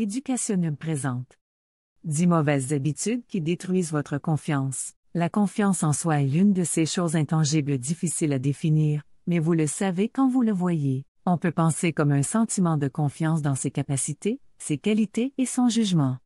Educationum présente. 10 mauvaises habitudes qui détruisent votre confiance. La confiance en soi est l'une de ces choses intangibles difficiles à définir, mais vous le savez quand vous le voyez. On peut penser comme un sentiment de confiance dans ses capacités, ses qualités et son jugement.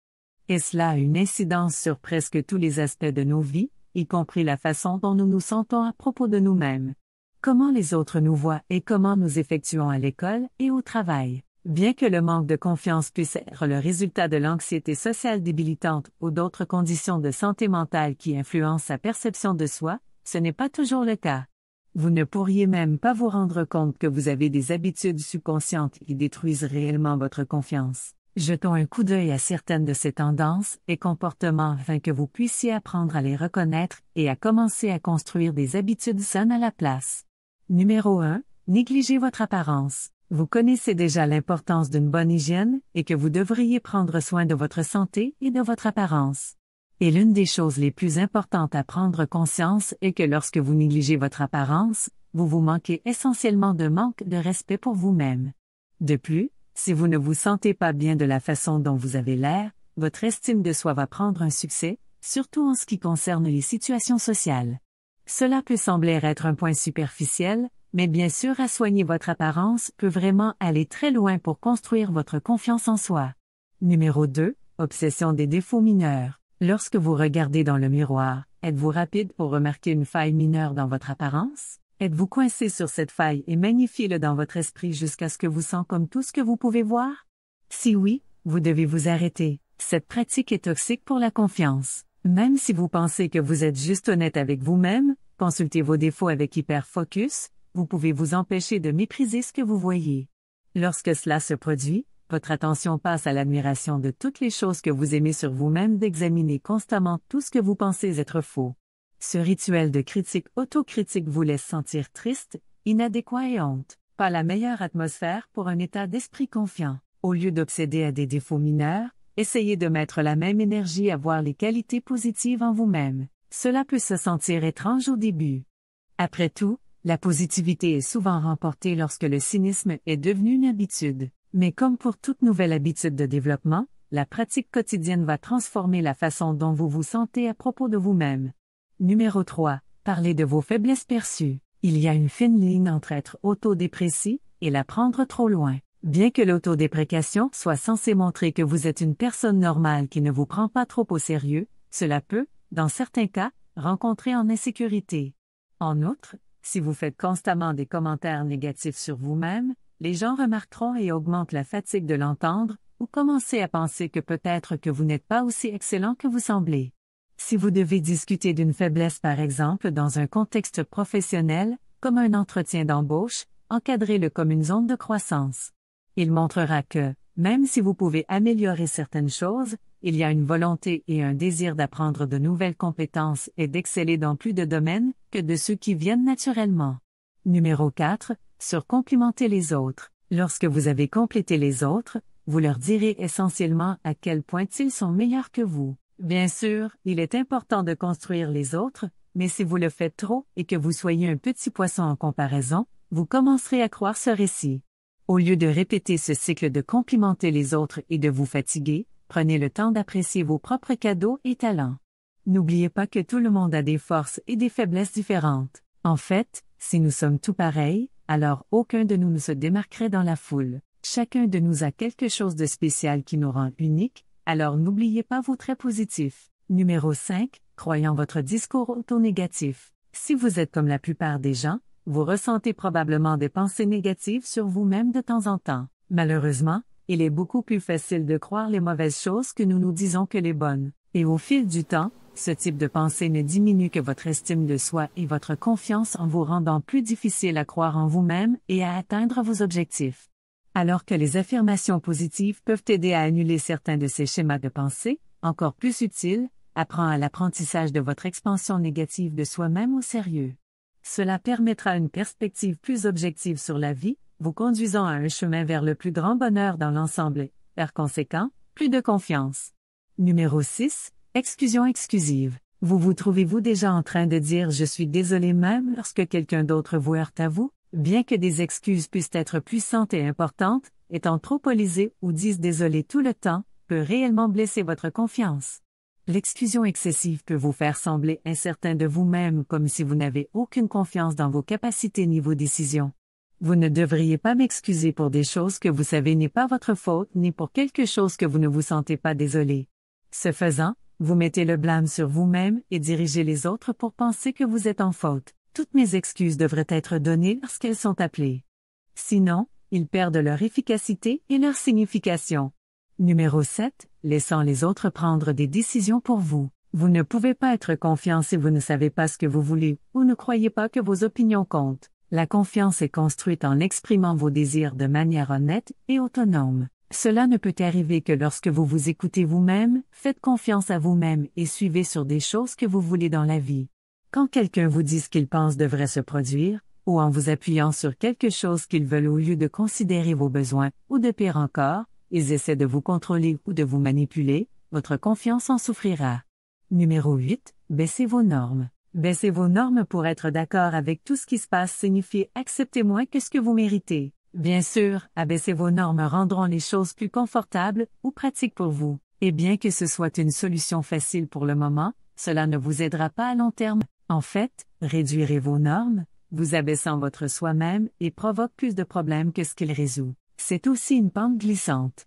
Et cela a une incidence sur presque tous les aspects de nos vies, y compris la façon dont nous nous sentons à propos de nous-mêmes. Comment les autres nous voient et comment nous effectuons à l'école et au travail. Bien que le manque de confiance puisse être le résultat de l'anxiété sociale débilitante ou d'autres conditions de santé mentale qui influencent sa perception de soi, ce n'est pas toujours le cas. Vous ne pourriez même pas vous rendre compte que vous avez des habitudes subconscientes qui détruisent réellement votre confiance. Jetons un coup d'œil à certaines de ces tendances et comportements afin que vous puissiez apprendre à les reconnaître et à commencer à construire des habitudes saines à la place. Numéro 1. Négligez votre apparence. Vous connaissez déjà l'importance d'une bonne hygiène et que vous devriez prendre soin de votre santé et de votre apparence. Et l'une des choses les plus importantes à prendre conscience est que lorsque vous négligez votre apparence, vous vous manquez essentiellement de manque de respect pour vous-même. De plus, si vous ne vous sentez pas bien de la façon dont vous avez l'air, votre estime de soi va prendre un succès, surtout en ce qui concerne les situations sociales. Cela peut sembler être un point superficiel, mais bien sûr soigner votre apparence peut vraiment aller très loin pour construire votre confiance en soi. Numéro 2. Obsession des défauts mineurs. Lorsque vous regardez dans le miroir, êtes-vous rapide pour remarquer une faille mineure dans votre apparence? Êtes-vous coincé sur cette faille et magnifiez-le dans votre esprit jusqu'à ce que vous sentez comme tout ce que vous pouvez voir? Si oui, vous devez vous arrêter. Cette pratique est toxique pour la confiance. Même si vous pensez que vous êtes juste honnête avec vous-même, consultez vos défauts avec hyper-focus, vous pouvez vous empêcher de mépriser ce que vous voyez. Lorsque cela se produit, votre attention passe à l'admiration de toutes les choses que vous aimez sur vous-même d'examiner constamment tout ce que vous pensez être faux. Ce rituel de critique autocritique vous laisse sentir triste, inadéquat et honte. Pas la meilleure atmosphère pour un état d'esprit confiant. Au lieu d'obséder à des défauts mineurs, essayez de mettre la même énergie à voir les qualités positives en vous-même. Cela peut se sentir étrange au début. Après tout, la positivité est souvent remportée lorsque le cynisme est devenu une habitude. Mais comme pour toute nouvelle habitude de développement, la pratique quotidienne va transformer la façon dont vous vous sentez à propos de vous-même. Numéro 3. Parlez de vos faiblesses perçues. Il y a une fine ligne entre être autodéprécié et la prendre trop loin. Bien que l'autodéprécation soit censée montrer que vous êtes une personne normale qui ne vous prend pas trop au sérieux, cela peut, dans certains cas, rencontrer en insécurité. En outre, si vous faites constamment des commentaires négatifs sur vous-même, les gens remarqueront et augmentent la fatigue de l'entendre, ou commencez à penser que peut-être que vous n'êtes pas aussi excellent que vous semblez. Si vous devez discuter d'une faiblesse par exemple dans un contexte professionnel, comme un entretien d'embauche, encadrez-le comme une zone de croissance. Il montrera que, même si vous pouvez améliorer certaines choses, il y a une volonté et un désir d'apprendre de nouvelles compétences et d'exceller dans plus de domaines que de ceux qui viennent naturellement. Numéro 4. Surcomplimenter les autres. Lorsque vous avez complété les autres, vous leur direz essentiellement à quel point ils sont meilleurs que vous. Bien sûr, il est important de construire les autres, mais si vous le faites trop et que vous soyez un petit poisson en comparaison, vous commencerez à croire ce récit. Au lieu de répéter ce cycle de complimenter les autres et de vous fatiguer, prenez le temps d'apprécier vos propres cadeaux et talents. N'oubliez pas que tout le monde a des forces et des faiblesses différentes. En fait, si nous sommes tous pareils, alors aucun de nous ne se démarquerait dans la foule. Chacun de nous a quelque chose de spécial qui nous rend uniques, alors n'oubliez pas vos traits positifs. Numéro 5. Croyant votre discours auto-négatif. Si vous êtes comme la plupart des gens, vous ressentez probablement des pensées négatives sur vous-même de temps en temps. Malheureusement, il est beaucoup plus facile de croire les mauvaises choses que nous nous disons que les bonnes. Et au fil du temps, ce type de pensée ne diminue que votre estime de soi et votre confiance en vous rendant plus difficile à croire en vous-même et à atteindre vos objectifs. Alors que les affirmations positives peuvent aider à annuler certains de ces schémas de pensée, encore plus utiles, apprends à l'apprentissage de votre expansion négative de soi-même au sérieux. Cela permettra une perspective plus objective sur la vie, vous conduisant à un chemin vers le plus grand bonheur dans l'ensemble et, par conséquent, plus de confiance. Numéro 6. Exclusion exclusive. Vous trouvez-vous déjà en train de dire « je suis désolé » même lorsque quelqu'un d'autre vous heurte à vous? Bien que des excuses puissent être puissantes et importantes, étant trop polisés ou disent désolé tout le temps, peut réellement blesser votre confiance. L'exclusion excessive peut vous faire sembler incertain de vous-même comme si vous n'avez aucune confiance dans vos capacités ni vos décisions. Vous ne devriez pas m'excuser pour des choses que vous savez n'est pas votre faute ni pour quelque chose que vous ne vous sentez pas désolé. Ce faisant, vous mettez le blâme sur vous-même et dirigez les autres pour penser que vous êtes en faute. Toutes mes excuses devraient être données lorsqu'elles sont appelées. Sinon, ils perdent leur efficacité et leur signification. Numéro 7. Laissant les autres prendre des décisions pour vous. Vous ne pouvez pas être confiant si vous ne savez pas ce que vous voulez ou ne croyez pas que vos opinions comptent. La confiance est construite en exprimant vos désirs de manière honnête et autonome. Cela ne peut arriver que lorsque vous vous écoutez vous-même, faites confiance à vous-même et suivez sur des choses que vous voulez dans la vie. Quand quelqu'un vous dit ce qu'il pense devrait se produire, ou en vous appuyant sur quelque chose qu'ils veulent au lieu de considérer vos besoins, ou de pire encore, ils essaient de vous contrôler ou de vous manipuler, votre confiance en souffrira. Numéro 8. Baissez vos normes. Baisser vos normes pour être d'accord avec tout ce qui se passe signifie accepter moins que ce que vous méritez. Bien sûr, abaisser vos normes rendront les choses plus confortables ou pratiques pour vous. Et bien que ce soit une solution facile pour le moment, cela ne vous aidera pas à long terme. En fait, réduirez vos normes, vous abaissant votre soi-même et provoque plus de problèmes que ce qu'il résout. C'est aussi une pente glissante.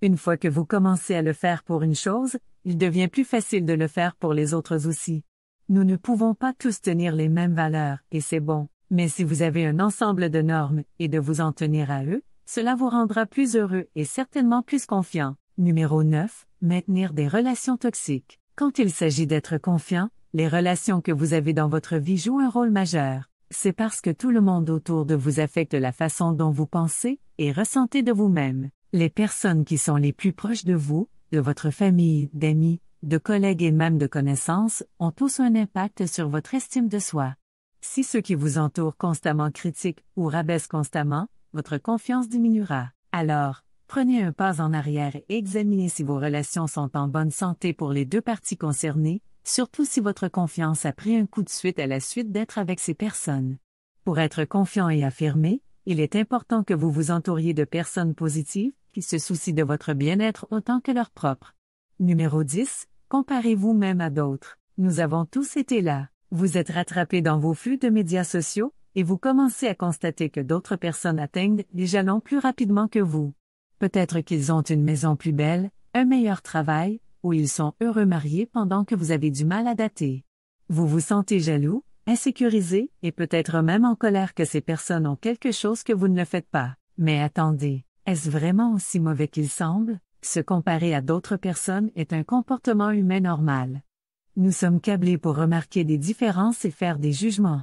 Une fois que vous commencez à le faire pour une chose, il devient plus facile de le faire pour les autres aussi. Nous ne pouvons pas tous tenir les mêmes valeurs, et c'est bon, mais si vous avez un ensemble de normes et de vous en tenir à eux, cela vous rendra plus heureux et certainement plus confiant. Numéro 9. Maintenir des relations toxiques. Quand il s'agit d'être confiant, les relations que vous avez dans votre vie jouent un rôle majeur. C'est parce que tout le monde autour de vous affecte la façon dont vous pensez et ressentez de vous-même. Les personnes qui sont les plus proches de vous, de votre famille, d'amis, de collègues et même de connaissances, ont tous un impact sur votre estime de soi. Si ceux qui vous entourent constamment critiquent ou rabaissent constamment, votre confiance diminuera. Alors, prenez un pas en arrière et examinez si vos relations sont en bonne santé pour les deux parties concernées, surtout si votre confiance a pris un coup de suite à la suite d'être avec ces personnes. Pour être confiant et affirmé, il est important que vous vous entouriez de personnes positives qui se soucient de votre bien-être autant que leur propre. Numéro 10. Comparez-vous même à d'autres. Nous avons tous été là. Vous êtes rattrapés dans vos flux de médias sociaux, et vous commencez à constater que d'autres personnes atteignent les jalons plus rapidement que vous. Peut-être qu'ils ont une maison plus belle, un meilleur travail, ou ils sont heureux mariés pendant que vous avez du mal à dater. Vous vous sentez jaloux, insécurisé, et peut-être même en colère que ces personnes ont quelque chose que vous ne le faites pas. Mais attendez, est-ce vraiment aussi mauvais qu'il semble? Se comparer à d'autres personnes est un comportement humain normal. Nous sommes câblés pour remarquer des différences et faire des jugements.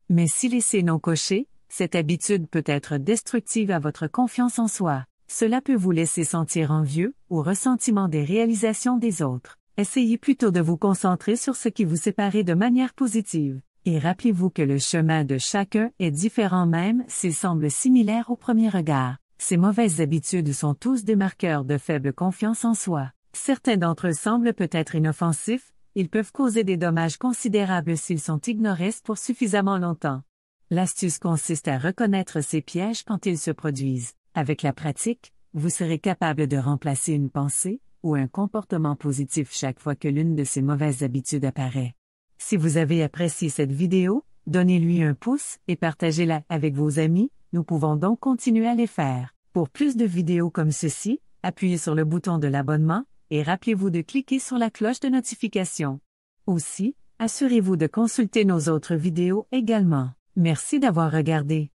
Mais si laissé non coché, cette habitude peut être destructive à votre confiance en soi. Cela peut vous laisser sentir envieux ou ressentiment des réalisations des autres. Essayez plutôt de vous concentrer sur ce qui vous sépare de manière positive. Et rappelez-vous que le chemin de chacun est différent même s'il semble similaire au premier regard. Ces mauvaises habitudes sont tous des marqueurs de faible confiance en soi. Certains d'entre eux semblent peut-être inoffensifs, ils peuvent causer des dommages considérables s'ils sont ignorés pour suffisamment longtemps. L'astuce consiste à reconnaître ces pièges quand ils se produisent. Avec la pratique, vous serez capable de remplacer une pensée ou un comportement positif chaque fois que l'une de ces mauvaises habitudes apparaît. Si vous avez apprécié cette vidéo, donnez-lui un pouce et partagez-la avec vos amis, nous pouvons donc continuer à les faire. Pour plus de vidéos comme ceci, appuyez sur le bouton de l'abonnement et rappelez-vous de cliquer sur la cloche de notification. Aussi, assurez-vous de consulter nos autres vidéos également. Merci d'avoir regardé.